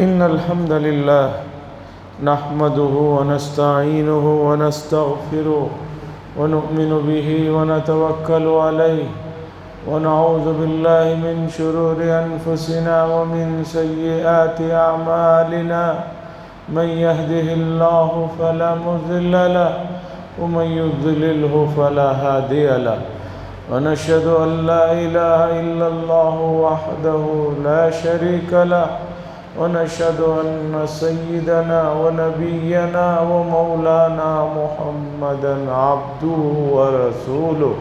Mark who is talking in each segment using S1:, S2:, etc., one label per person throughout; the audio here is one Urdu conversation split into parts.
S1: إن الحمد لله نحمده ونستعينه ونستغفره ونؤمن به ونتوكل عليه ونعوذ بالله من شرور أنفسنا ومن سيئات أعمالنا من يهده الله فلا مضل له ومن يضلله فلا هادي له ونشهد أن لا إله إلا الله وحده لا شريك له ونشهد أن سيدنا ونبينا ومولانا محمدا عبده ورسوله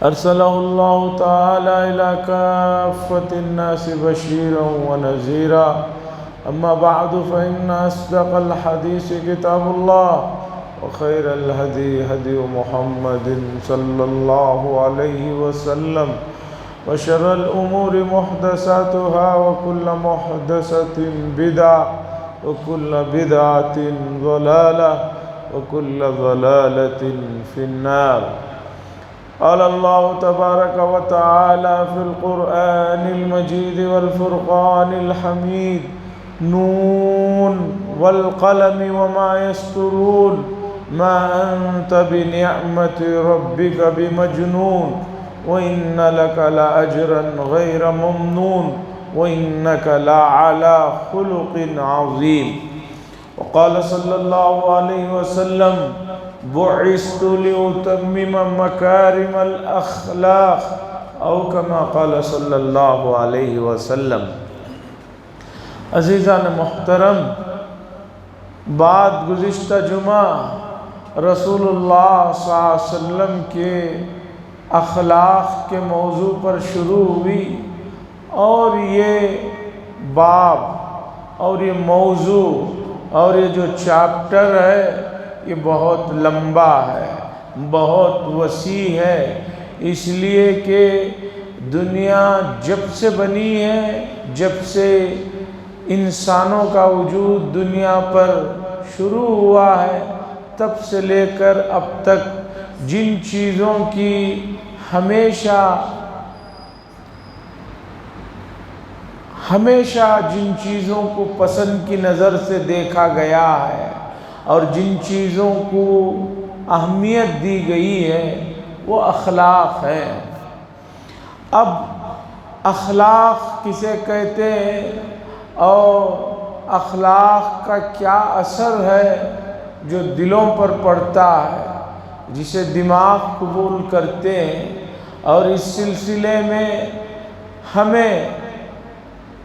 S1: أرسله الله تعالى إلى كافة الناس بشيرا ونذيرا أما بعد فإن أصدق الحديث كتاب الله وخير الهدي هدي محمد صلى الله عليه وسلم وشر الأمور محدثاتها وكل محدثة بدعة وكل بدعة ضلالة وكل ضلالة في النار. قال الله تبارك وتعالى في القرآن المجيد والفرقان الحميد نون والقلم وما يسطرون ما أنت بنعمة ربك بمجنون وإن لك لأجرا غير ممنون وإنك لعلى خلق عظيم. وقال صلى الله عليه وسلم بعثت لأتمم مكارم الأخلاق أو كما قال صلی اللہ علیہ وسلم. عزیزان محترم، بعد گزشتہ جمعہ رسول اللہ صلی اللہ علیہ وسلم کے اخلاق کے موضوع پر شروع ہوئی، اور یہ باب اور یہ موضوع اور یہ جو چیپٹر ہے یہ بہت لمبا ہے، بہت وسیع ہے، اس لیے کہ دنیا جب سے بنی ہے، جب سے انسانوں کا وجود دنیا پر شروع ہوا ہے، تب سے لے کر اب تک جن چیزوں کی ہمیشہ جن چیزوں کو پسند کی نظر سے دیکھا گیا ہے اور جن چیزوں کو اہمیت دی گئی ہے وہ اخلاق ہے. اب اخلاق کسے کہتے ہیں اور اخلاق کا کیا اثر ہے جو دلوں پر پڑتا ہے، جسے دماغ قبول کرتے ہیں، اور اس سلسلے میں ہمیں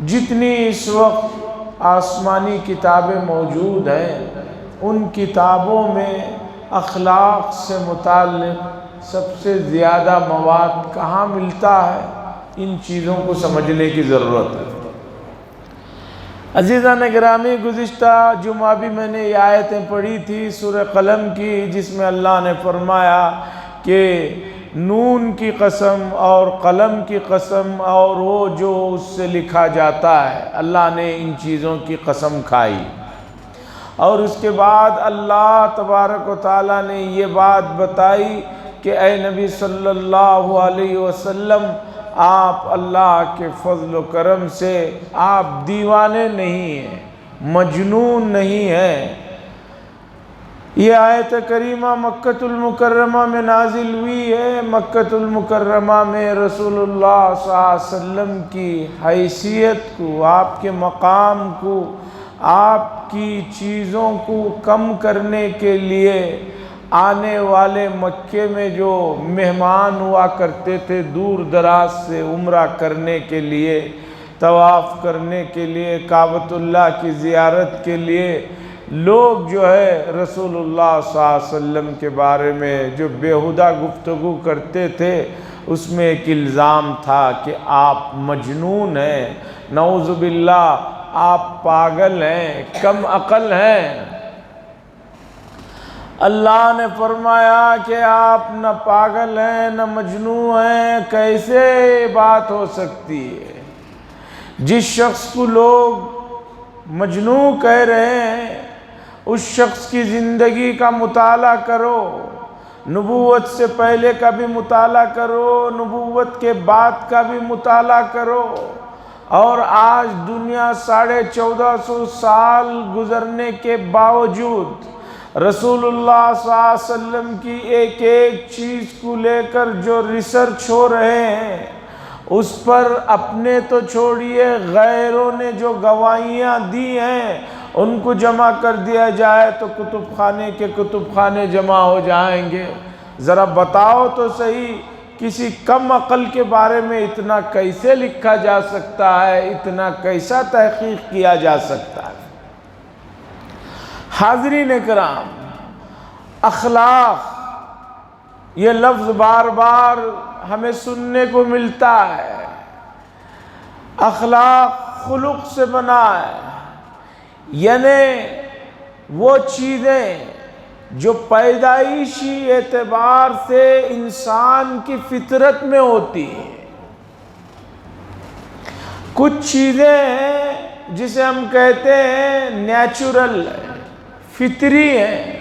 S1: جتنی اس وقت آسمانی کتابیں موجود ہیں ان کتابوں میں اخلاق سے متعلق سب سے زیادہ مواد کہاں ملتا ہے، ان چیزوں کو سمجھنے کی ضرورت ہے. عزیزان گرامی، گزشتہ جمعہ بھی میں نے یہ آیتیں پڑھی تھی سورہ قلم کی، جس میں اللہ نے فرمایا کہ نون کی قسم اور قلم کی قسم اور وہ جو اس سے لکھا جاتا ہے، اللہ نے ان چیزوں کی قسم کھائی. اور اس کے بعد اللہ تبارک و تعالیٰ نے یہ بات بتائی کہ اے نبی صلی اللہ علیہ وسلم، آپ اللہ کے فضل و کرم سے آپ دیوانے نہیں ہیں، مجنون نہیں ہیں. یہ آیت کریمہ مکہ المکرمہ میں نازل ہوئی ہے. مکہ المکرمہ میں رسول اللہ صلی اللہ علیہ وسلم کی حیثیت کو، آپ کے مقام کو، آپ کی چیزوں کو کم کرنے کے لیے آنے والے مکے میں جو مہمان ہوا کرتے تھے دور دراز سے عمرہ کرنے کے لیے، طواف کرنے کے لیے، کعبۃ اللہ کی زیارت کے لیے، لوگ جو ہے رسول اللہ صلی اللہ علیہ وسلم کے بارے میں جو بیہودہ گفتگو کرتے تھے، اس میں ایک الزام تھا کہ آپ مجنون ہیں، نعوذ باللہ، آپ پاگل ہیں، کم عقل ہیں. اللہ نے فرمایا کہ آپ نہ پاگل ہیں نہ مجنون ہیں. کیسے بات ہو سکتی ہے؟ جس شخص کو لوگ مجنون کہہ رہے ہیں اس شخص کی زندگی کا مطالعہ کرو، نبوت سے پہلے کا بھی مطالعہ کرو، نبوت کے بعد کا بھی مطالعہ کرو. اور آج دنیا 1450 سال گزرنے کے باوجود رسول اللہ صلی اللہ علیہ وسلم کی ایک ایک چیز کو لے کر جو ریسرچ ہو رہے ہیں، اس پر اپنے تو چھوڑیے، غیروں نے جو گواہیاں دی ہیں ان کو جمع کر دیا جائے تو کتب خانے کے کتب خانے جمع ہو جائیں گے۔ ذرا بتاؤ تو صحیح، کسی کم عقل کے بارے میں اتنا کیسے لکھا جا سکتا ہے، اتنا کیسا تحقیق کیا جا سکتا ہے؟ حاضرین کرام، اخلاق یہ لفظ بار بار ہمیں سننے کو ملتا ہے۔ اخلاق خلق سے بنا ہے، یعنی وہ چیزیں جو پیدائشی اعتبار سے انسان کی فطرت میں ہوتی ہیں۔ کچھ چیزیں ہیں جسے ہم کہتے ہیں نیچرل، فطری ہیں۔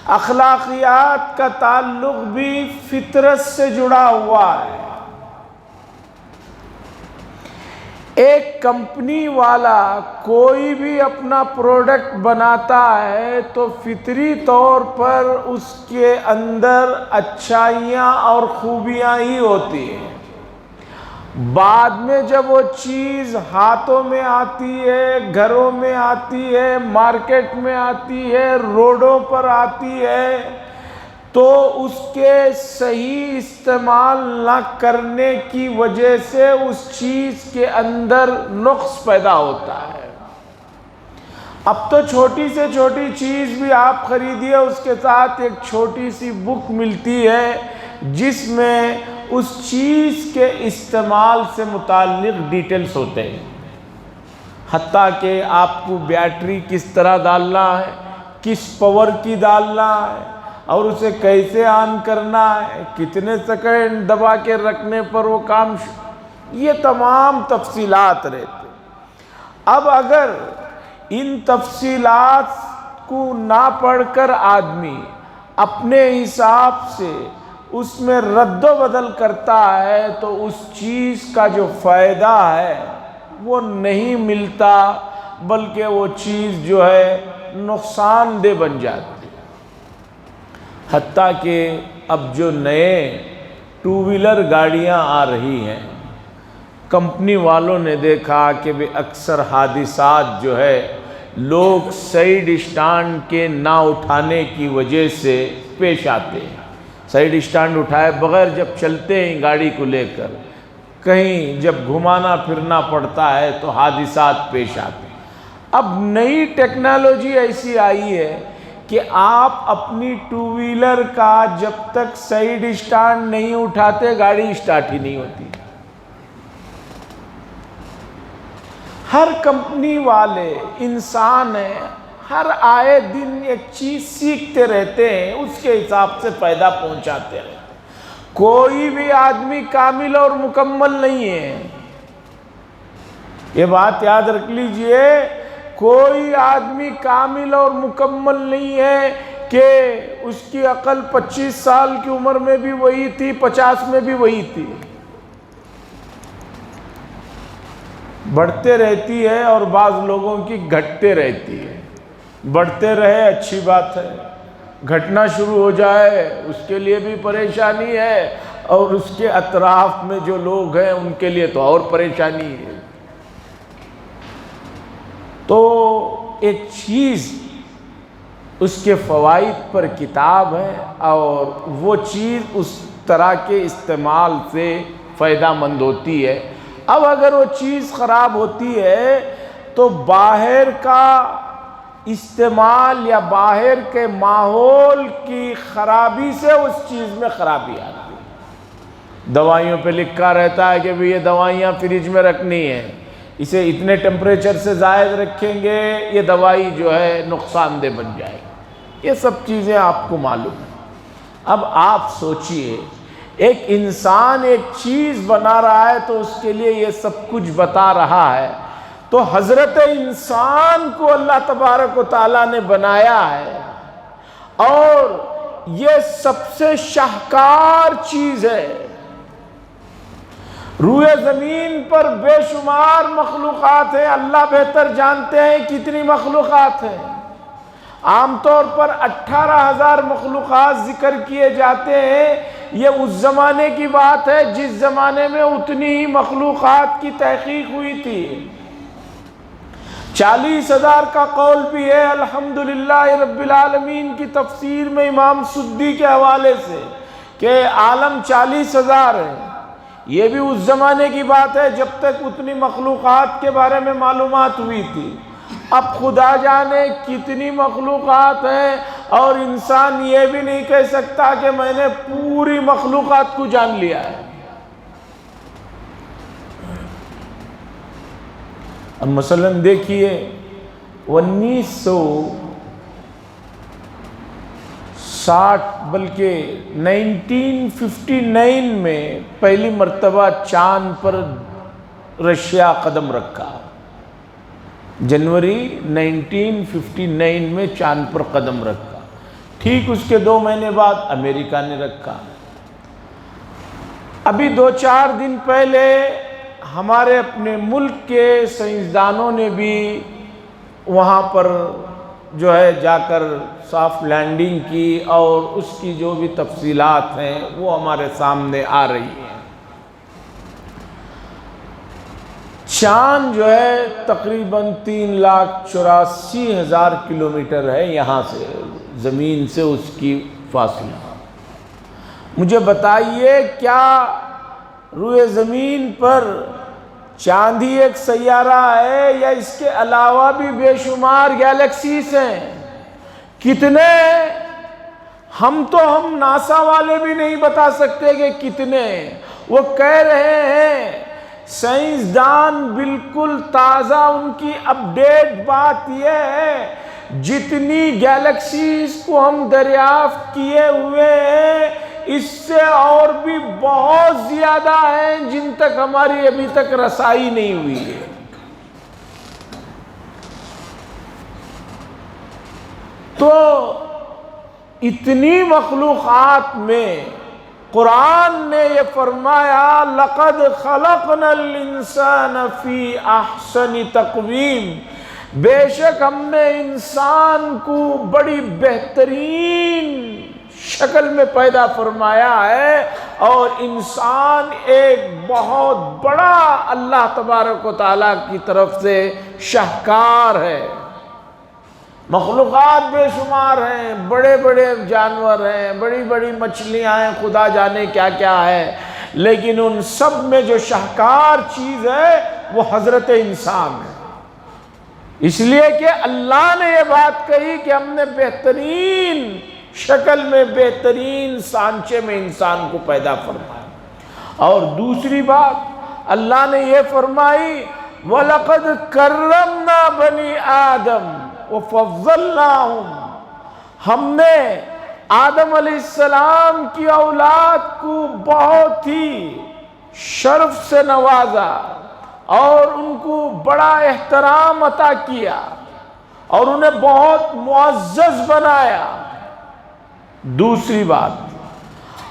S1: اخلاقیات کا تعلق بھی فطرت سے جڑا ہوا ہے۔ ایک کمپنی والا کوئی بھی اپنا پروڈکٹ بناتا ہے تو فطری طور پر اس کے اندر اچھائیاں اور خوبیاں ہی ہوتی ہیں۔ بعد میں جب وہ چیز ہاتھوں میں آتی ہے، گھروں میں آتی ہے، مارکیٹ میں آتی ہے، روڈوں پر آتی ہے، تو اس کے صحیح استعمال نہ کرنے کی وجہ سے اس چیز کے اندر نقص پیدا ہوتا ہے۔ اب تو چھوٹی سے چھوٹی چیز بھی آپ خریدیے، اس کے ساتھ ایک چھوٹی سی بک ملتی ہے جس میں اس چیز کے استعمال سے متعلق ڈیٹیلز ہوتے ہیں، حتیٰ کہ آپ کو بیٹری کس طرح ڈالنا ہے، کس پاور کی ڈالنا ہے، اور اسے کیسے آن کرنا ہے، کتنے سیکنڈ دبا کے رکھنے پر وہ کام یہ تمام تفصیلات رہتے۔ اب اگر ان تفصیلات کو نہ پڑھ کر آدمی اپنے حساب سے اس میں رد و بدل کرتا ہے تو اس چیز کا جو فائدہ ہے وہ نہیں ملتا، بلکہ وہ چیز جو ہے نقصان دہ بن جاتی۔ حتیٰ کہ اب جو نئے ٹو ویلر گاڑیاں آ رہی ہیں، کمپنی والوں نے دیکھا کہ اکثر حادثات جو ہے لوگ سائیڈ اسٹینڈ کے نہ اٹھانے کی وجہ سے پیش آتے ہیں۔ سائیڈ اسٹینڈ اٹھائے بغیر جب چلتے ہیں گاڑی کو لے کر، کہیں جب گھمانا پھرنا پڑتا ہے تو حادثات پیش آتے ہیں۔ اب نئی ٹیکنالوجی ایسی آئی ہے کہ آپ اپنی ٹو ویلر کا جب تک سائیڈ اسٹینڈ نہیں اٹھاتے گاڑی اسٹارٹ ہی نہیں ہوتی۔ ہر کمپنی والے انسان ہیں، ہر آئے دن ایک چیز سیکھتے رہتے ہیں، اس کے حساب سے فائدہ پہنچاتے ہیں۔ کوئی بھی آدمی کامل اور مکمل نہیں ہے، یہ بات یاد رکھ لیجئے، کوئی آدمی کامل اور مکمل نہیں ہے کہ اس کی عقل 25 سال کی عمر میں بھی وہی تھی، 50 میں بھی وہی تھی، بڑھتے رہتی ہے اور بعض لوگوں کی گھٹتے رہتی ہے۔ بڑھتے رہے اچھی بات ہے، گھٹنا شروع ہو جائے اس کے لیے بھی پریشانی ہے، اور اس کے اطراف میں جو لوگ ہیں ان کے لیے تو اور پریشانی ہے۔ تو ایک چیز اس کے فوائد پر کتاب ہے، اور وہ چیز اس طرح کے استعمال سے فائدہ مند ہوتی ہے۔ اب اگر وہ چیز خراب ہوتی ہے تو باہر کا استعمال یا باہر کے ماحول کی خرابی سے اس چیز میں خرابی آتی ہے۔ دوائیوں پہ لکھا رہتا ہے کہ یہ دوائیاں فریج میں رکھنی ہیں، اسے اتنے ٹیمپریچر سے زائد رکھیں گے یہ دوائی جو ہے نقصان دہ بن جائے گی۔ یہ سب چیزیں آپ کو معلوم ہیں۔ اب آپ سوچئے، ایک انسان ایک چیز بنا رہا ہے تو اس کے لیے یہ سب کچھ بتا رہا ہے، تو حضرت انسان کو اللہ تبارک و تعالیٰ نے بنایا ہے، اور یہ سب سے شاہکار چیز ہے۔ روئے زمین پر بے شمار مخلوقات ہیں، اللہ بہتر جانتے ہیں کتنی مخلوقات ہیں۔ عام طور پر 18,000 مخلوقات ذکر کیے جاتے ہیں، یہ اس زمانے کی بات ہے جس زمانے میں اتنی ہی مخلوقات کی تحقیق ہوئی تھی۔ 40,000 کا قول بھی ہے الحمدللہ رب العالمین کی تفسیر میں امام سدی کے حوالے سے کہ عالم 40,000 ہے۔ یہ بھی اس زمانے کی بات ہے جب تک اتنی مخلوقات کے بارے میں معلومات ہوئی تھی۔ اب خدا جانے کتنی مخلوقات ہیں، اور انسان یہ بھی نہیں کہہ سکتا کہ میں نے پوری مخلوقات کو جان لیا ہے۔ اب مثلاً دیکھیے 1959 میں پہلی مرتبہ چاند پر رشیا قدم رکھا۔ جنوری 1959 میں چاند پر قدم رکھا۔ ٹھیک اس کے 2 مہینے بعد امریکہ نے رکھا۔ ابھی 2-4 دن پہلے ہمارے اپنے ملک کے سائنسدانوں نے بھی وہاں پر جو ہے جا کر سافٹ لینڈنگ کی، اور اس کی جو بھی تفصیلات ہیں وہ ہمارے سامنے آ رہی ہیں۔ چاند جو ہے تقریباً 3,84,000 کلومیٹر ہے یہاں سے، زمین سے اس کی فاصلہ۔ مجھے بتائیے کیا روئے زمین پر چاند ہی ایک سیارہ ہے یا اس کے علاوہ بھی بے شمار گیلیکسیز ہیں؟ کتنے؟ ہم ناسا والے بھی نہیں بتا سکتے کہ کتنے۔ وہ کہہ رہے ہیں سائنسدان بالکل تازہ ان کی اپڈیٹ بات یہ ہے جتنی گیلیکسیز کو ہم دریافت کیے ہوئے ہیں اس سے اور بھی بہت زیادہ ہیں جن تک ہماری ابھی تک رسائی نہیں ہوئی ہے۔ تو اتنی مخلوقات میں قرآن نے یہ فرمایا لَقَدْ خَلَقْنَا الْإِنسَانَ فِي أَحْسَنِ تَقْوِيمٍ، بے شک ہم نے انسان کو بڑی بہترین شکل میں پیدا فرمایا ہے، اور انسان ایک بہت بڑا اللہ تبارک و تعالیٰ کی طرف سے شاہکار ہے۔ مخلوقات بے شمار ہیں، بڑے بڑے جانور ہیں، بڑی بڑی مچھلیاں ہیں، خدا جانے کیا کیا ہے، لیکن ان سب میں جو شاہکار چیز ہے وہ حضرت انسان ہے۔ اس لیے کہ اللہ نے یہ بات کہی کہ ہم نے بہترین شکل میں بہترین سانچے میں انسان کو پیدا فرمایا۔ اور دوسری بات اللہ نے یہ فرمائی وَلَقَدْ كَرَّمْنَا بَنِي آدَمَ وَفَضَّلْنَاهُمْ، ہم نے آدم علیہ السلام کی اولاد کو بہت ہی شرف سے نوازا اور ان کو بڑا احترام عطا کیا اور انہیں بہت معزز بنایا۔ دوسری بات،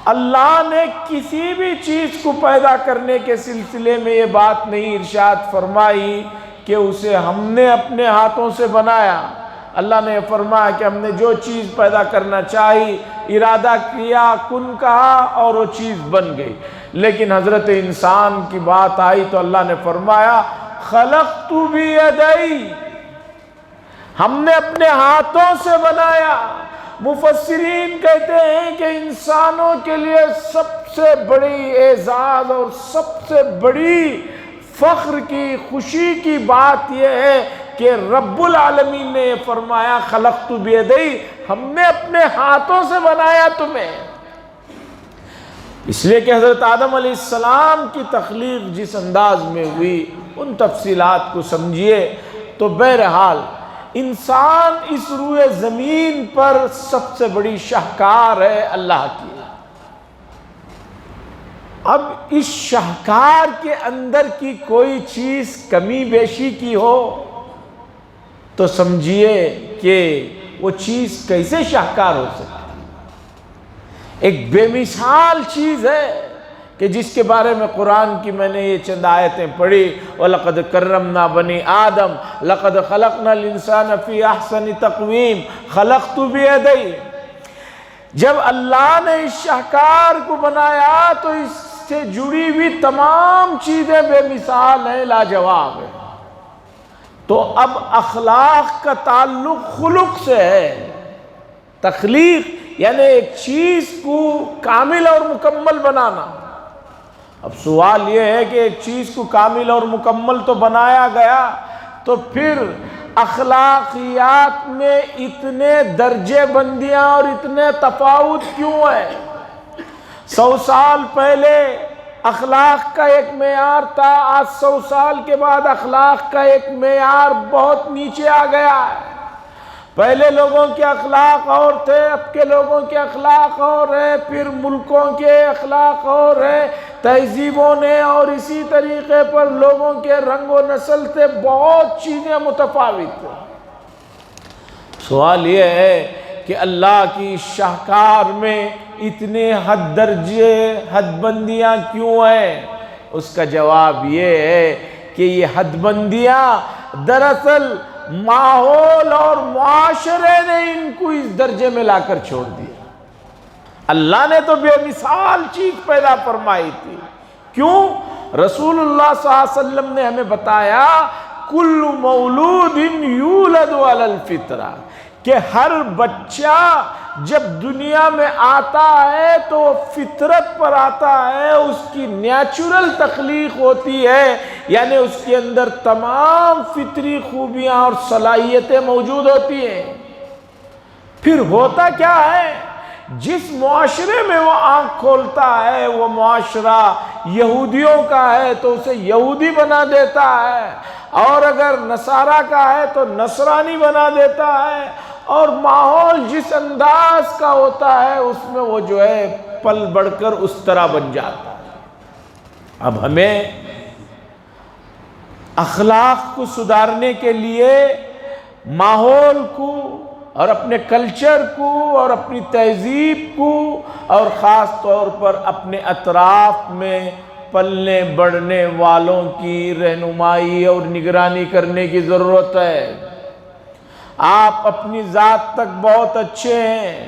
S1: اللہ نے کسی بھی چیز کو پیدا کرنے کے سلسلے میں یہ بات نہیں ارشاد فرمائی کہ اسے ہم نے اپنے ہاتھوں سے بنایا۔ اللہ نے فرمایا کہ ہم نے جو چیز پیدا کرنا چاہی ارادہ کیا، کن کہا اور وہ چیز بن گئی۔ لیکن حضرت انسان کی بات آئی تو اللہ نے فرمایا خلقت بیدی، ہم نے اپنے ہاتھوں سے بنایا۔ مفسرین کہتے ہیں کہ انسانوں کے لیے سب سے بڑی اعزاز اور سب سے بڑی فخر کی خوشی کی بات یہ ہے کہ رب العالمین نے فرمایا خلقت بیدی، ہم نے اپنے ہاتھوں سے بنایا تمہیں۔ اس لیے کہ حضرت آدم علیہ السلام کی تخلیق جس انداز میں ہوئی ان تفصیلات کو سمجھیے۔ تو بہرحال انسان اس روئے زمین پر سب سے بڑی شاہکار ہے اللہ کی۔ اب اس شاہکار کے اندر کی کوئی چیز کمی بیشی کی ہو تو سمجھیے کہ وہ چیز کیسے شاہکار ہو سکتی ہے۔ ایک بے مثال چیز ہے کہ جس کے بارے میں قرآن کی میں نے یہ چند آیتیں پڑھی، وَلَقَدْ كَرَّمْنَا بَنِي آدم لَقَدْ خَلَقْنَا الْإِنسَانَ فِي أَحْسَنِ تَقْوِيمٍ خَلَقْتُ بِيَدَيَّ۔ جب اللہ نے اس شاہکار کو بنایا تو اس سے جڑی ہوئی تمام چیزیں بے مثال ہیں، لاجواب ہیں۔ تو اب اخلاق کا تعلق خلق سے ہے۔ تخلیق یعنی ایک چیز کو کامل اور مکمل بنانا۔ اب سوال یہ ہے کہ ایک چیز کو کامل اور مکمل تو بنایا گیا، تو پھر اخلاقیات میں اتنے درجے بندیاں اور اتنے تفاوت کیوں ہے؟ 100 سال پہلے اخلاق کا ایک معیار تھا، آج 100 سال کے بعد اخلاق کا ایک معیار بہت نیچے آ گیا ہے۔ پہلے لوگوں کے اخلاق اور تھے، اب کے لوگوں کے اخلاق اور ہیں، پھر ملکوں کے اخلاق اور ہیں، تہذیبوں نے، اور اسی طریقے پر لوگوں کے رنگ و نسل سے بہت چیزیں متفاوت ہیں۔ سوال یہ ہے کہ اللہ کی شاہکار میں اتنے حد درجے، حد بندیاں کیوں ہیں؟ اس کا جواب یہ ہے کہ یہ حد بندیاں دراصل ماحول اور معاشرے نے ان کو اس درجے میں لا کر چھوڑ دیا۔ اللہ نے تو بے مثال چیز پیدا فرمائی تھی۔ کیوں؟ رسول اللہ صلی اللہ علیہ وسلم نے ہمیں بتایا کل مولود یولد علی الفطرہ، کہ ہر بچہ جب دنیا میں آتا ہے تو فطرت پر آتا ہے، اس کی نیچرل تخلیق ہوتی ہے، یعنی اس کے اندر تمام فطری خوبیاں اور صلاحیتیں موجود ہوتی ہیں۔ پھر ہوتا کیا ہے؟ جس معاشرے میں وہ آنکھ کھولتا ہے، وہ معاشرہ یہودیوں کا ہے تو اسے یہودی بنا دیتا ہے، اور اگر نصارہ کا ہے تو نصرانی بنا دیتا ہے، اور ماحول جس انداز کا ہوتا ہے اس میں وہ جو ہے پل بڑھ کر اس طرح بن جاتا ہے۔ اب ہمیں اخلاق کو سدھارنے کے لیے ماحول کو اور اپنے کلچر کو اور اپنی تہذیب کو اور خاص طور پر اپنے اطراف میں پلنے بڑھنے والوں کی رہنمائی اور نگرانی کرنے کی ضرورت ہے۔ آپ اپنی ذات تک بہت اچھے ہیں،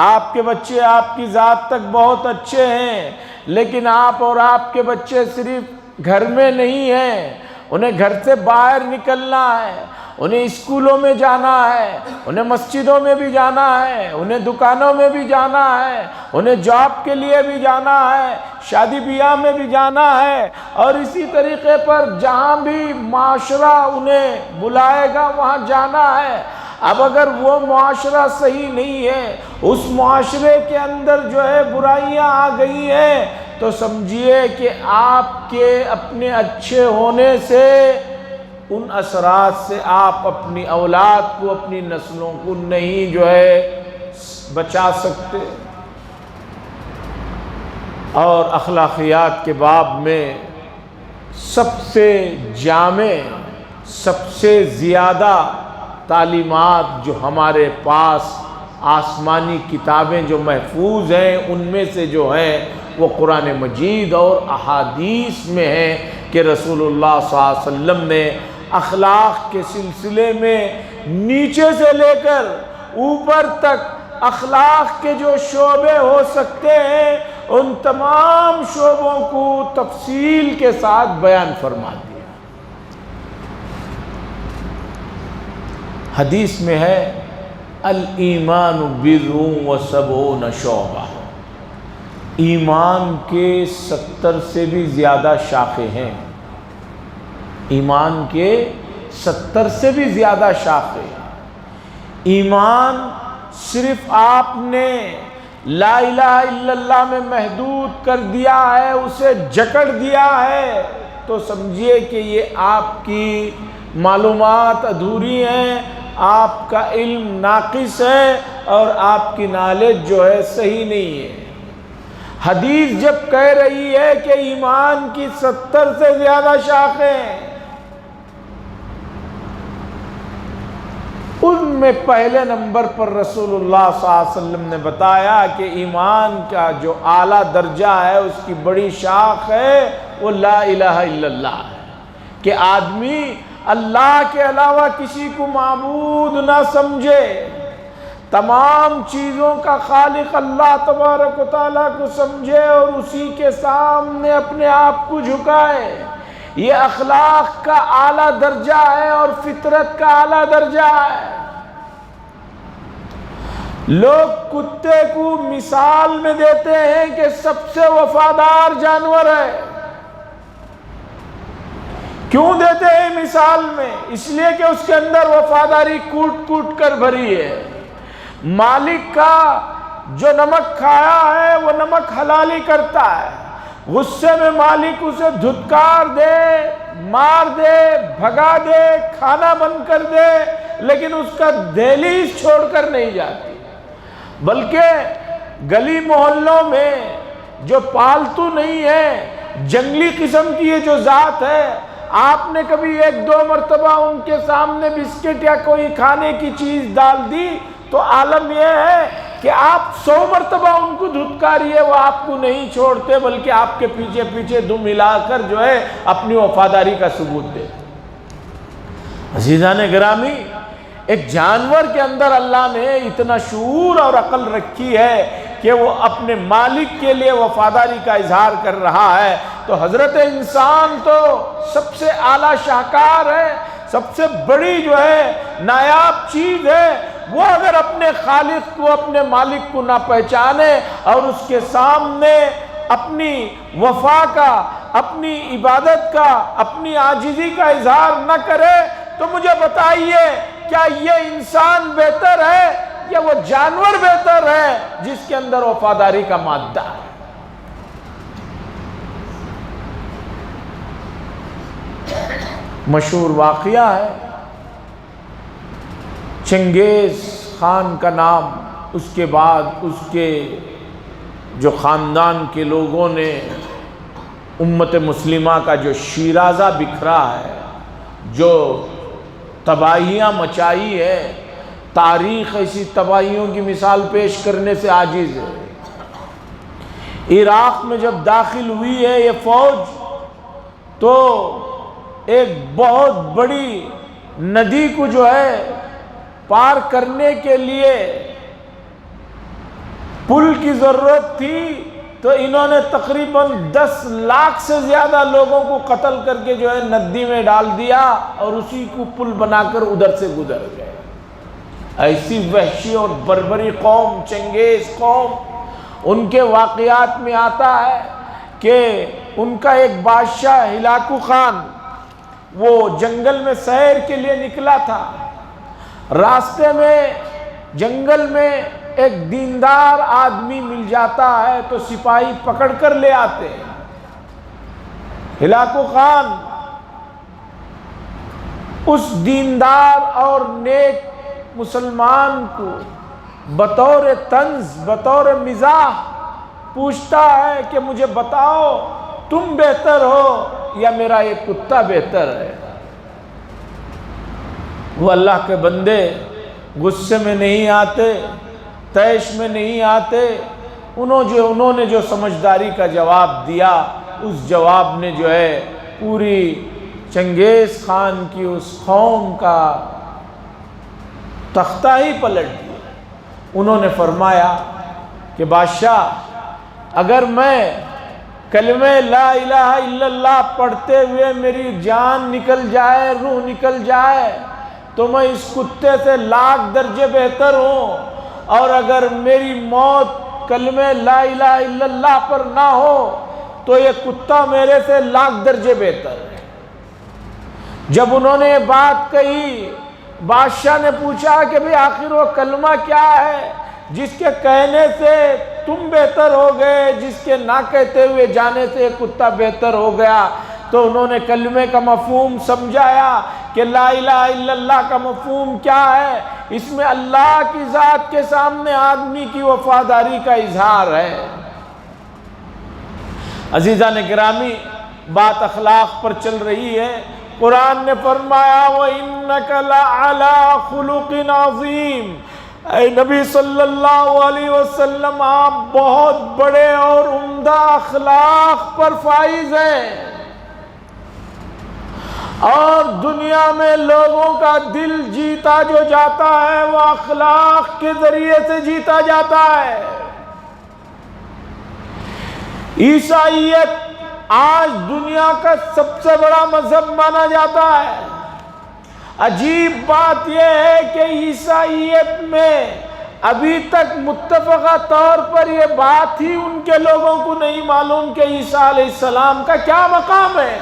S1: آپ کے بچے آپ کی ذات تک بہت اچھے ہیں، لیکن آپ اور آپ کے بچے صرف گھر میں نہیں ہیں، انہیں گھر سے باہر نکلنا ہے، انہیں اسکولوں میں جانا ہے، انہیں مسجدوں میں بھی جانا ہے، انہیں دکانوں میں بھی جانا ہے، انہیں جاب کے لیے بھی جانا ہے، شادی بیاہ میں بھی جانا ہے، اور اسی طریقے پر جہاں بھی معاشرہ انہیں بلائے گا وہاں جانا ہے۔ اب اگر وہ معاشرہ صحیح نہیں ہے، اس معاشرے کے اندر جو ہے برائیاں آ گئی ہیں، تو سمجھیے کہ آپ کے اپنے اچھے ہونے سے ان اثرات سے آپ اپنی اولاد کو، اپنی نسلوں کو نہیں جو ہے بچا سکتے۔ اور اخلاقیات کے باب میں سب سے جامع، سب سے زیادہ تعلیمات جو ہمارے پاس آسمانی کتابیں جو محفوظ ہیں ان میں سے جو ہیں وہ قرآن مجید اور احادیث میں ہیں کہ رسول اللہ صلی اللہ علیہ وسلم نے اخلاق کے سلسلے میں نیچے سے لے کر اوپر تک اخلاق کے جو شعبے ہو سکتے ہیں ان تمام شعبوں کو تفصیل کے ساتھ بیان فرما دیا۔ حدیث میں ہے الایمان بضع و سبعون شعبہ، ایمان کے 70 سے بھی زیادہ شاخیں ہیں، ایمان کے 70 سے بھی زیادہ شاخیں۔ ایمان صرف آپ نے لا الہ الا اللہ میں محدود کر دیا ہے، اسے جکڑ دیا ہے، تو سمجھیے کہ یہ آپ کی معلومات ادھوری ہیں، آپ کا علم ناقص ہے، اور آپ کی نالج جو ہے صحیح نہیں ہے۔ حدیث جب کہہ رہی ہے کہ ایمان کی 70 سے زیادہ شاخیں، ان میں پہلے نمبر پر رسول اللہ صلی اللہ علیہ وسلم نے بتایا کہ ایمان کا جو اعلیٰ درجہ ہے، اس کی بڑی شاخ ہے، وہ لا الہ الا اللہ ہے، کہ آدمی اللہ کے علاوہ کسی کو معبود نہ سمجھے، تمام چیزوں کا خالق اللہ تبارک و تعالیٰ کو سمجھے اور اسی کے سامنے اپنے آپ کو جھکائے۔ یہ اخلاق کا اعلیٰ درجہ ہے اور فطرت کا اعلیٰ درجہ ہے۔ لوگ کتے کو مثال میں دیتے ہیں کہ سب سے وفادار جانور ہے۔ کیوں دیتے ہیں مثال میں؟ اس لیے کہ اس کے اندر وفاداری کوٹ کوٹ کر بھری ہے۔ مالک کا جو نمک کھایا ہے وہ نمک حلالی کرتا ہے، غصے میں مالک اسے دھتکار دے، مار دے، بھگا دے، کھانا بند کر دے، لیکن اس کا دہلیز چھوڑ کر نہیں جاتی، بلکہ گلی محلوں میں جو پالتو نہیں ہے، جنگلی قسم کی یہ جو ذات ہے، آپ نے کبھی 1-2 مرتبہ ان کے سامنے بسکٹ یا کوئی کھانے کی چیز ڈال دی تو عالم یہ ہے کہ آپ 100 مرتبہ ان کو دھتکاریے، وہ آپ کو نہیں چھوڑتے، بلکہ آپ کے پیچھے پیچھے دم ہلا کر جو ہے اپنی وفاداری کا ثبوت دے۔ عزیزان گرامی، ایک جانور کے اندر اللہ نے اتنا شعور اور عقل رکھی ہے کہ وہ اپنے مالک کے لیے وفاداری کا اظہار کر رہا ہے، تو حضرت انسان تو سب سے اعلیٰ شاہکار ہے، سب سے بڑی جو ہے نایاب چیز ہے۔ وہ اگر اپنے خالق کو، اپنے مالک کو نہ پہچانے اور اس کے سامنے اپنی وفا کا، اپنی عبادت کا، اپنی عاجزی کا اظہار نہ کرے، تو مجھے بتائیے کیا یہ انسان بہتر ہے یا وہ جانور بہتر ہے جس کے اندر وفاداری کا مادہ ہے؟ مشہور واقعہ ہے، چنگیز خان کا نام، اس کے بعد اس کے جو خاندان کے لوگوں نے امت مسلمہ کا جو شیرازہ بکھرا ہے، جو تباہیاں مچائی ہے، تاریخ ایسی تباہیوں کی مثال پیش کرنے سے عاجز ہے۔ عراق میں جب داخل ہوئی ہے یہ فوج، تو ایک بہت بڑی ندی کو جو ہے پار کرنے کے لیے پل کی ضرورت تھی، تو انہوں نے تقریباً 10 لاکھ سے زیادہ لوگوں کو قتل کر کے جو ہے ندی میں ڈال دیا اور اسی کو پل بنا کر ادھر سے گزر گئے۔ ایسی وحشی اور بربری قوم، چنگیز قوم، ان کے واقعات میں آتا ہے کہ ان کا ایک بادشاہ ہلاکو خان، وہ جنگل میں سیر کے لیے نکلا تھا، راستے میں جنگل میں ایک دیندار آدمی مل جاتا ہے تو سپاہی پکڑ کر لے آتے ہیں۔ ہلاکو خان اس دیندار اور نیک مسلمان کو بطور طنز، بطور مزاح پوچھتا ہے کہ مجھے بتاؤ تم بہتر ہو یا میرا یہ کتا بہتر ہے؟ وہ اللہ کے بندے غصے میں نہیں آتے، طیش میں نہیں آتے، انہوں نے جو سمجھداری کا جواب دیا، اس جواب نے جو ہے پوری چنگیز خان کی اس قوم کا تختہ ہی پلٹ دیا۔ انہوں نے فرمایا کہ بادشاہ، اگر میں کلمہ لا الہ الا اللہ پڑھتے ہوئے میری جان نکل جائے، روح نکل جائے، تو میں اس کتے سے 1,00,000 درجے بہتر ہوں، اور اگر میری موت کلمہ لا الہ الا اللہ پر نہ ہو تو یہ کتا میرے سے 1,00,000 درجے بہتر ہے۔ جب انہوں نے یہ بات کہی، بادشاہ نے پوچھا کہ بھئی آخر وہ کلمہ کیا ہے جس کے کہنے سے تم بہتر ہو گئے، جس کے نہ کہتے ہوئے جانے سے کتا بہتر ہو گیا؟ تو انہوں نے کلمے کا مفہوم سمجھایا کہ لا الہ الا اللہ کا مفہوم کیا ہے، اس میں اللہ کی ذات کے سامنے آدمی کی وفاداری کا اظہار ہے۔ عزیزان گرامی، بات اخلاق پر چل رہی ہے، قرآن نے فرمایا وَإِنَّكَ لَعَلَىٰ خُلُقٍ عَظِيمٍ، اے نبی صلی اللہ علیہ وسلم آپ بہت بڑے اور عمدہ اخلاق پر فائز ہیں، اور دنیا میں لوگوں کا دل جیتا جو جاتا ہے وہ اخلاق کے ذریعے سے جیتا جاتا ہے۔ عیسائیت آج دنیا کا سب سے بڑا مذہب مانا جاتا ہے۔ عجیب بات یہ ہے کہ عیسائیت میں ابھی تک متفقہ طور پر یہ بات ہی ان کے لوگوں کو نہیں معلوم کہ عیسیٰ علیہ السلام کا کیا مقام ہے۔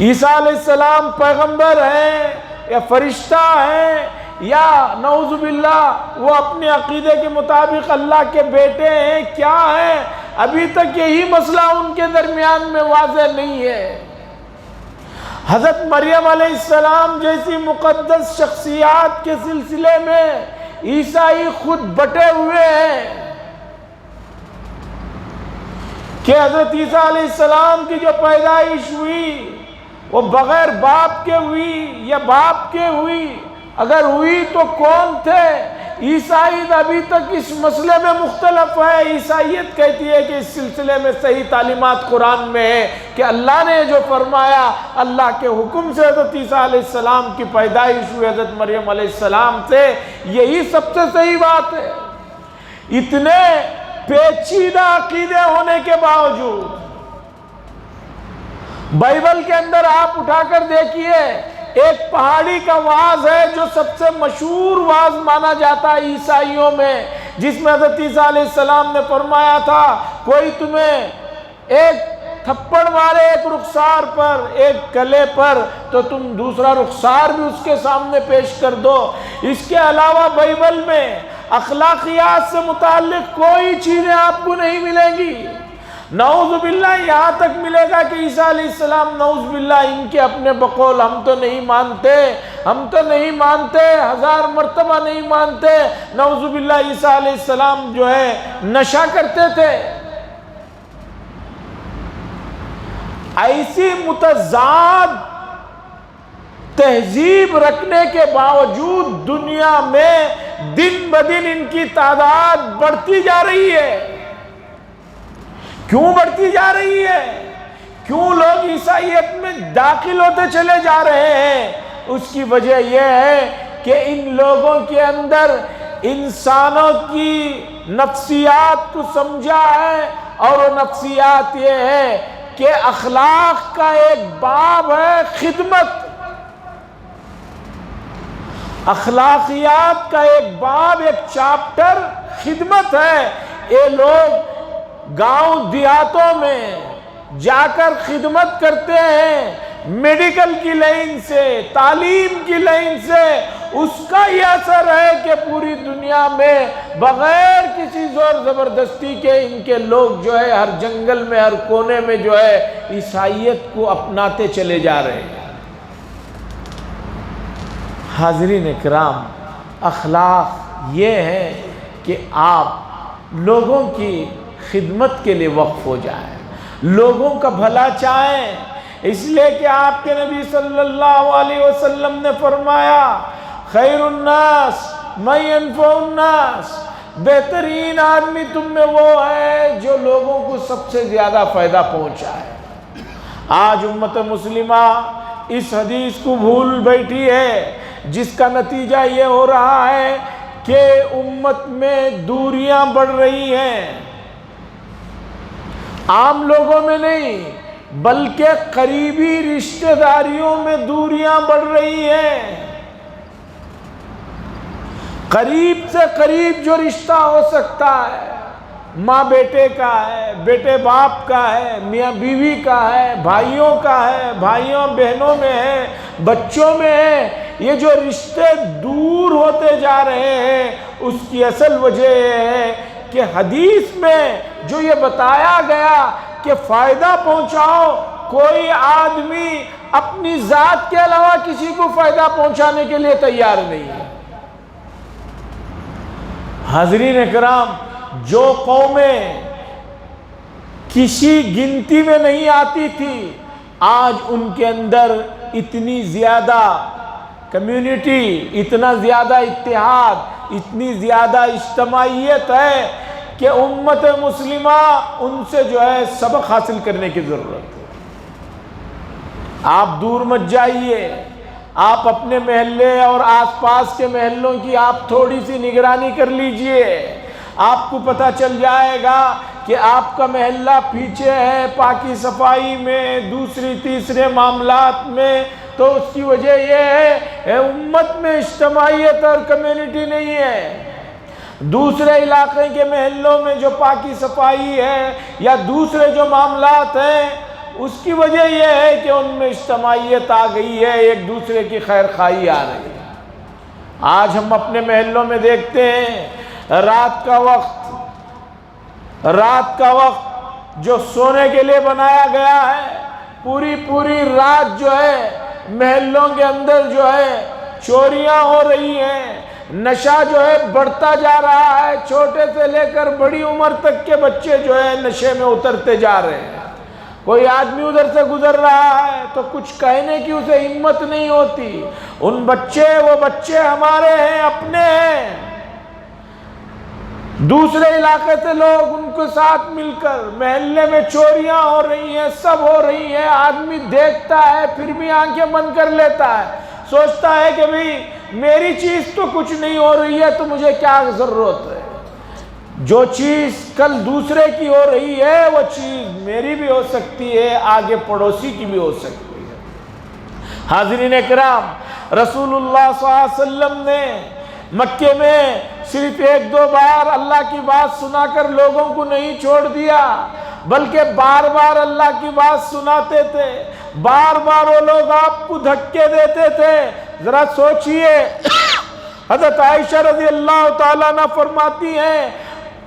S1: عیسیٰ علیہ السلام پیغمبر ہیں یا فرشتہ ہیں یا نعوذ باللہ وہ اپنے عقیدے کے مطابق اللہ کے بیٹے ہیں، کیا ہیں؟ ابھی تک یہی مسئلہ ان کے درمیان میں واضح نہیں ہے۔ حضرت مریم علیہ السلام جیسی مقدس شخصیات کے سلسلے میں عیسائی خود بٹے ہوئے ہیں کہ حضرت عیسیٰ علیہ السلام کی جو پیدائش ہوئی وہ بغیر باپ کے ہوئی یا باپ کے ہوئی، اگر ہوئی تو کون تھے؟ عیسائی ابھی تک اس مسئلے میں مختلف ہے۔ عیسائیت کہتی ہے کہ اس سلسلے میں صحیح تعلیمات قرآن میں ہے کہ اللہ نے جو فرمایا، اللہ کے حکم سے حضرت عیسیٰ علیہ السلام کی پیدائش ہوئی حضرت مریم علیہ السلام سے، یہی سب سے صحیح بات ہے۔ اتنے پیچیدہ عقیدے ہونے کے باوجود بائبل کے اندر آپ اٹھا کر دیکھیے، ایک پہاڑی کا وعظ ہے جو سب سے مشہور وعظ مانا جاتا ہے عیسائیوں میں، جس میں حضرت عیسیٰ علیہ السلام نے فرمایا تھا کوئی تمہیں ایک تھپڑ مارے ایک رخسار پر، ایک گلے پر، تو تم دوسرا رخسار بھی اس کے سامنے پیش کر دو۔ اس کے علاوہ بائبل میں اخلاقیات سے متعلق کوئی چیزیں آپ کو نہیں ملیں گی۔ نعوذ باللہ یہاں تک ملے گا کہ عیسیٰ علیہ السلام نعوذ باللہ ان کے اپنے بقول ہم تو نہیں مانتے، 1000 مرتبہ نہیں مانتے۔ نعوذ باللہ عیسیٰ علیہ السلام جو ہے نشہ کرتے تھے۔ ایسی متضاد تہذیب رکھنے کے باوجود دنیا میں دن بدن ان کی تعداد بڑھتی جا رہی ہے۔ کیوں بڑھتی جا رہی ہے؟ کیوں لوگ عیسائیت میں داخل ہوتے چلے جا رہے ہیں؟ اس کی وجہ یہ ہے کہ ان لوگوں کے اندر انسانوں کی نفسیات کو سمجھا ہے، اور وہ نفسیات یہ ہے کہ اخلاق کا ایک باب ہے خدمت، اخلاقیات کا ایک باب، ایک چاپٹر خدمت ہے۔ یہ لوگ گاؤں دیہاتوں میں جا کر خدمت کرتے ہیں، میڈیکل کی لائن سے، تعلیم کی لائن سے، اس کا یہ اثر ہے کہ پوری دنیا میں بغیر کسی زور زبردستی کے ان کے لوگ جو ہے ہر جنگل میں ہر کونے میں جو ہے عیسائیت کو اپناتے چلے جا رہے ہیں۔ حاضرین اکرام، اخلاق یہ ہے کہ آپ لوگوں کی خدمت کے لیے وقف ہو جائیں، لوگوں کا بھلا چاہیں، اس لیے کہ آپ کے نبی صلی اللہ علیہ وسلم نے فرمایا خیر الناس من ينفع الناس، بہترین آدمی تم میں وہ ہے جو لوگوں کو سب سے زیادہ فائدہ پہنچائے۔ آج امت مسلمہ اس حدیث کو بھول بیٹھی ہے، جس کا نتیجہ یہ ہو رہا ہے کہ امت میں دوریاں بڑھ رہی ہیں، عام لوگوں میں نہیں بلکہ قریبی رشتہ داریوں میں دوریاں بڑھ رہی ہیں۔ قریب سے قریب جو رشتہ ہو سکتا ہے، ماں بیٹے کا ہے، بیٹے باپ کا ہے، میاں بیوی کا ہے، بھائیوں کا ہے، بھائیوں بہنوں میں ہے، بچوں میں ہے، یہ جو رشتے دور ہوتے جا رہے ہیں اس کی اصل وجہ یہ ہے کہ حدیث میں جو یہ بتایا گیا کہ فائدہ پہنچاؤ، کوئی آدمی اپنی ذات کے علاوہ کسی کو فائدہ پہنچانے کے لیے تیار نہیں ہے۔ حاضرین اکرام، جو قومیں کسی گنتی میں نہیں آتی تھی آج ان کے اندر اتنی زیادہ کمیونٹی، اتنا زیادہ اتحاد، اتنی زیادہ اجتماعیت ہے کہ امت مسلمہ ان سے جو ہے سبق حاصل کرنے کی ضرورت ہے۔ آپ دور مت جائیے، آپ اپنے محلے اور آس پاس کے محلوں کی آپ تھوڑی سی نگرانی کر لیجئے، آپ کو پتہ چل جائے گا کہ آپ کا محلہ پیچھے ہے پاکی صفائی میں، دوسری تیسرے معاملات میں، تو اس کی وجہ یہ ہے امت میں اجتماعیت اور کمیونٹی نہیں ہے۔ دوسرے علاقے کے محلوں میں جو پاکی صفائی ہے یا دوسرے جو معاملات ہیں، اس کی وجہ یہ ہے کہ ان میں اجتماعیت آ گئی ہے، ایک دوسرے کی خیر خواہی آ رہی ہے۔ آج ہم اپنے محلوں میں دیکھتے ہیں رات کا وقت جو سونے کے لیے بنایا گیا ہے، پوری رات جو ہے محلوں کے اندر جو ہے چوریاں ہو رہی ہیں، نشہ جو ہے بڑھتا جا رہا ہے، چھوٹے سے لے کر بڑی عمر تک کے بچے جو ہے نشے میں اترتے جا رہے ہیں۔ کوئی آدمی ادھر سے گزر رہا ہے تو کچھ کہنے کی اسے ہمت نہیں ہوتی۔ وہ بچے ہمارے ہیں، اپنے ہیں۔ دوسرے علاقے سے لوگ ان کے ساتھ مل کر محلے میں چوریاں ہو رہی ہیں، سب ہو رہی ہیں، آدمی دیکھتا ہے پھر بھی آنکھیں بند کر لیتا ہے، سوچتا ہے کہ بھئی میری چیز تو کچھ نہیں ہو رہی ہے تو مجھے کیا ضرورت ہے۔ جو چیز کل دوسرے کی ہو رہی ہے وہ چیز میری بھی ہو سکتی ہے، آگے پڑوسی کی بھی ہو سکتی ہے۔ حاضرین کرام، رسول اللہ صلی اللہ علیہ وسلم نے مکے میں صرف 1-2 بار اللہ کی بات سنا کر لوگوں کو نہیں چھوڑ دیا، بلکہ بار بار اللہ کی بات سناتے تھے، بار بار وہ لوگ آپ کو دھکے دیتے تھے۔ ذرا سوچئے، حضرت عائشہ رضی اللہ تعالیٰ عنہ فرماتی ہیں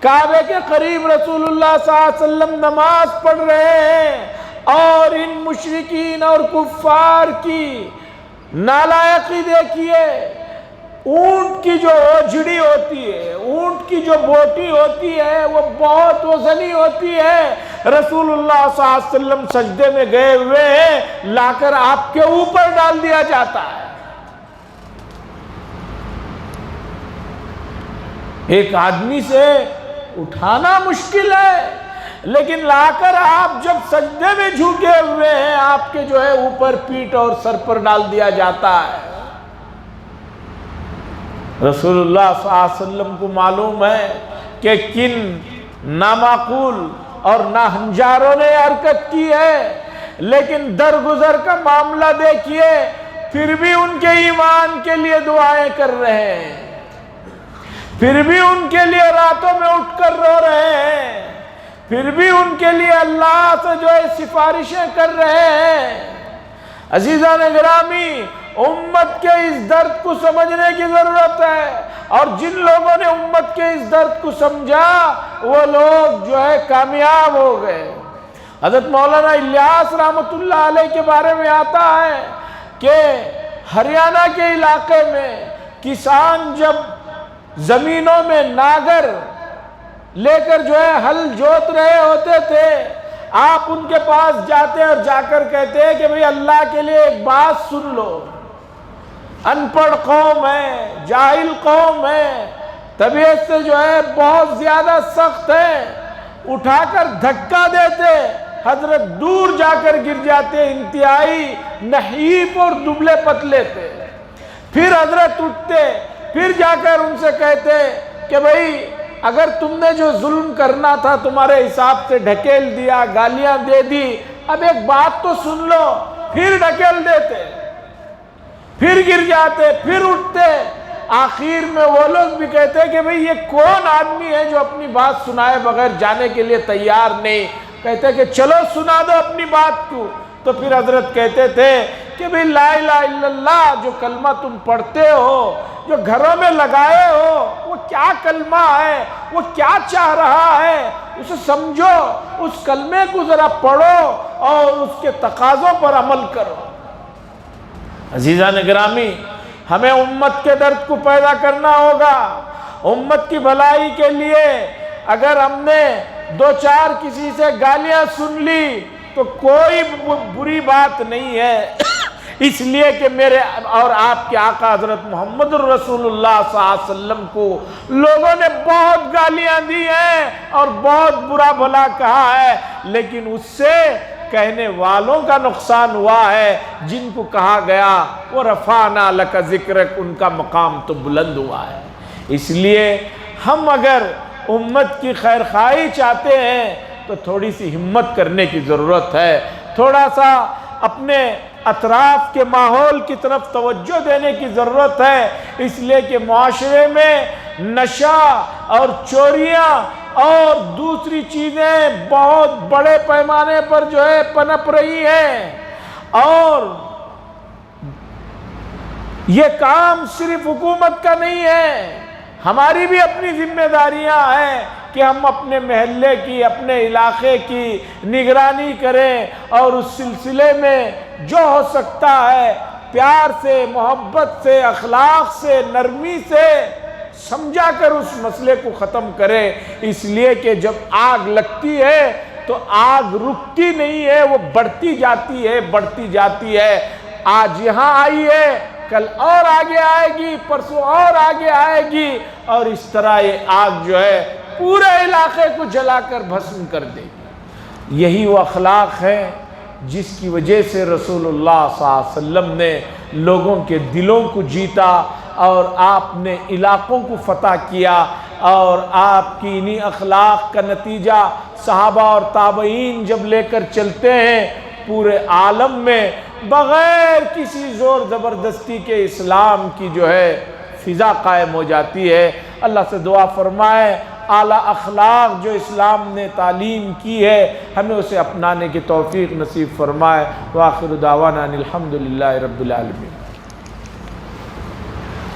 S1: کعبے کے قریب رسول اللہ صلی اللہ علیہ وسلم نماز پڑھ رہے ہیں اور ان مشرکین اور کفار کی نالائقی دیکھیے۔ اونٹ کی جو اوجھڑی ہوتی ہے، اونٹ کی جو بوٹی ہوتی ہے وہ بہت وزنی ہوتی ہے، رسول اللہ صلی اللہ علیہ وسلم سجدے میں گئے ہوئے ہیں، لا کر آپ کے اوپر ڈال دیا جاتا ہے۔ ایک آدمی سے اٹھانا مشکل ہے، لیکن لا کر آپ جب سجدے میں جھکے ہوئے ہیں آپ کے جو ہے اوپر پیٹھ اور سر پر ڈال دیا جاتا ہے۔ رسول اللہ صلی اللہ علیہ وسلم کو معلوم ہے کہ کن نامعقول اور ناہنجاروں نے حرکت کی ہے، لیکن درگزر کا معاملہ دیکھیے، پھر بھی ان کے ایمان کے لیے دعائیں کر رہے ہیں، پھر بھی ان کے لیے راتوں میں اٹھ کر رو رہے ہیں، پھر بھی ان کے لیے اللہ سے جو ہے سفارشیں کر رہے ہیں۔ عزیزان گرامی، امت کے اس درد کو سمجھنے کی ضرورت ہے، اور جن لوگوں نے امت کے اس درد کو سمجھا وہ لوگ جو ہے کامیاب ہو گئے۔ حضرت مولانا الیاس رحمۃ اللہ علیہ کے بارے میں آتا ہے کہ ہریانہ کے علاقے میں کسان جب زمینوں میں ناگر لے کر جو ہے ہل جوت رہے ہوتے تھے، آپ ان کے پاس جاتے اور جا کر کہتے کہ بھئی اللہ کے لیے ایک بات سن لو، ان پڑھ قوم ہے، جاہل قوم ہے، طبیعت سے جو ہے بہت زیادہ سخت ہے، اٹھا کر دھکا دیتے، حضرت دور جا کر گر جاتے، انتہائی نحیف اور دبلے پتلے تھے۔ پھر حضرت اٹھتے، پھر جا کر ان سے کہتے کہ بھئی اگر تم نے جو ظلم کرنا تھا تمہارے حساب سے ڈھکیل دیا، گالیاں دے دی، اب ایک بات تو سن لو، پھر ڈھکیل دیتے، پھر گر جاتے، پھر اٹھتے۔ آخر میں وہ لوگ بھی کہتے کہ بھئی یہ کون آدمی ہے جو اپنی بات سنائے بغیر جانے کے لیے تیار نہیں، کہتے کہ چلو سنا دو اپنی بات کو۔ تو پھر حضرت کہتے تھے کہ بھئی لا الہ الا اللہ جو کلمہ تم پڑھتے ہو، جو گھروں میں لگائے ہو، وہ کیا کلمہ ہے، وہ کیا چاہ رہا ہے، اسے سمجھو، اس کلمے کو ذرا پڑھو اور اس کے تقاضوں پر عمل کرو۔ عزیزان گرامی، ہمیں امت کے درد کو پیدا کرنا ہوگا۔ امت کی بھلائی کے لیے اگر ہم نے 2-4 کسی سے گالیاں سن لی تو کوئی بری بات نہیں ہے، اس لیے کہ میرے اور آپ کے آقا حضرت محمد الرسول اللہ صلی اللہ علیہ وسلم کو لوگوں نے بہت گالیاں دی ہیں اور بہت برا بھلا کہا ہے، لیکن اس سے کہنے والوں کا نقصان ہوا ہے، جن کو کہا گیا وَرَفَعْنَا لَكَ ذِكْرَكَ، ان کا مقام تو بلند ہوا ہے۔ اس لیے ہم اگر امت کی خیر خواہی چاہتے ہیں تو تھوڑی سی ہمت کرنے کی ضرورت ہے، تھوڑا سا اپنے اطراف کے ماحول کی طرف توجہ دینے کی ضرورت ہے، اس لیے کہ معاشرے میں نشہ اور چوریاں اور دوسری چیزیں بہت بڑے پیمانے پر جو ہے پنپ رہی ہیں، اور یہ کام صرف حکومت کا نہیں ہے، ہماری بھی اپنی ذمہ داریاں ہیں کہ ہم اپنے محلے کی، اپنے علاقے کی نگرانی کریں، اور اس سلسلے میں جو ہو سکتا ہے پیار سے، محبت سے، اخلاق سے، نرمی سے سمجھا کر اس مسئلے کو ختم کریں، اس لیے کہ جب آگ لگتی ہے تو آگ رکتی نہیں ہے، وہ بڑھتی جاتی ہے، بڑھتی جاتی ہے۔ آج یہاں آئی ہے، کل اور آگے آئے گی، پرسوں اور آگے آئے گی، اور اس طرح یہ آگ جو ہے پورے علاقے کو جلا کر بھسم کر دے گی۔ یہی وہ اخلاق ہے جس کی وجہ سے رسول اللہ صلی اللہ علیہ وسلم نے لوگوں کے دلوں کو جیتا، اور آپ نے علاقوں کو فتح کیا، اور آپ کی انہی اخلاق کا نتیجہ صحابہ اور تابعین جب لے کر چلتے ہیں پورے عالم میں، بغیر کسی زور زبردستی کے اسلام کی جو ہے فضا قائم ہو جاتی ہے۔ اللہ سے دعا فرمائے اعلیٰ اخلاق جو اسلام نے تعلیم کی ہے ہمیں اسے اپنانے کی توفیق نصیب فرمائے۔ وآخر دعوانا ان الحمدللہ رب العالمین۔